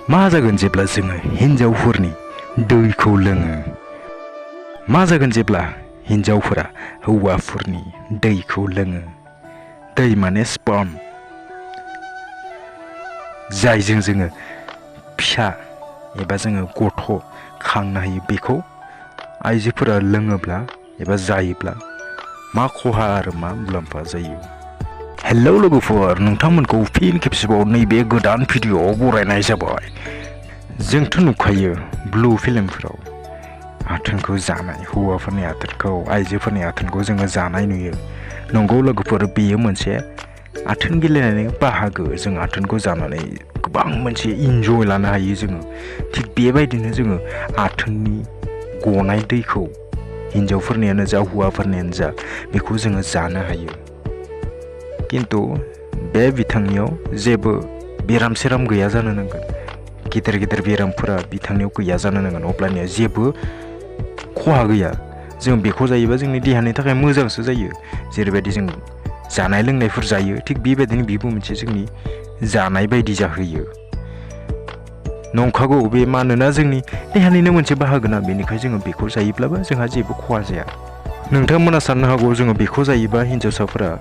मा जागोन जेब्ला जोङो हिन्जावफोरनि दैखौ लोङो? मा जागोन जेब्ला हिन्जावफोरा हौवाफोरनि दैखौ लोङो? दै माने स्पर्म, जायजों जोङो फिसा एबा जोङो गथ' खांनो हायो। बेखौ आइजोफोरा लोङोब्ला एबा जायोब्ला मा खहा आरो मा मुलाम्फा जायो? हेलौ लोगोफोर, नोंथांमोनखौ फिन खेबसेबाव नैबे गोदान भिडिअ'आव बरायनाय जाबाय। जोंथ' नुखायो ब्लु फिल्मफोराव आथोनखौ जानाय, हौवाफोरनि आथोनखौ, आइजोफोरनि आथोनखौ जोङो जानाय नुयो। नंगौ लोगोफोर, बेयो मोनसे आथोन गेलेनायनि बाहागो। जों आथोनखौ जानानै गोबां मोनसे इन्जय लानो हायो जोङो। थिग बेबायदिनो जोङो आथोननि गनाय दैखौ, हिन्जावफोरनियानो जा हौवाफोरनियानो जा, बेखौ जोङो जानो हायो। किन्तु बे बिथांनियाव जेबो बेराम सेराम गैया जानो नांगोन। गेदेर गेदेर बेरामफोरा बिथांनियाव गैया जानो नांगोन, अब्लानिया जेबो खहा गैया। जों बेखौ जायोबा जोंनि देहानि थाखाय मोजांसो जायो। जेरैबायदि जों जानाय लोंनायफोर जायो, थिग बेबायदिनो बेबो मोनसे जोंनि जानाय बायदि जाहैयो। नंखागौ बे, मानोना जोंनि देहानिनो मोनसे बाहागो ना, बेनिखायनो जोङो बेखौ जायोब्लाबो जोंहा जेबो खहा जाया। नोंथांमोना साननो हागौ जोङो बेखौ जायोबा हिन्जावसाफोरा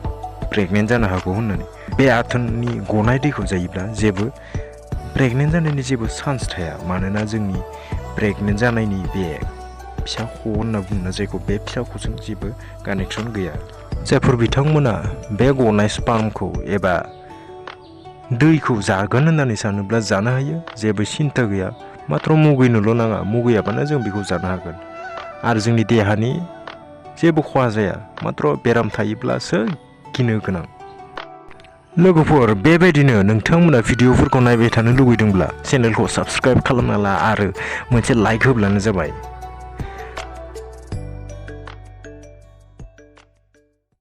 प्रेगनेन्ट जानो हागौ होननानै। बे आथोननि गनाय दैखौ जायोब्ला जेबो प्रेगनेन्ट जानायनि जेबो चान्स थाया, मानोना जोंनि प्रेगनेन्ट जानायनि बे फिसा ख' होनना बुङो जायखौ, बे फिसा ख'जों जेबो कानेक्सन गैया। जायफोर बिथांमोना बे गनाय स्पार्मखौ एबा दैखौ जागोन होननानै सानोब्ला जानो हायो, जेबो सिन्था गैया। माथ्र' मुगैनोल' नाङा, मुगैयाबानो जों बेखौ जानो हागोन आरो जोंनि देहानि जेबो खहा जाया। माथ्र' बेराम थायोब्लासो गिनो गोनां। लोगोफोर, बेबायदिनो नोंथांमोना भिडिअफोरखौ नायबाय थानो लुबैदोंब्ला चेनेलखौ साबस्क्राइब खालामना ला आरो मोनसे लाइक होब्लानो जाबाय।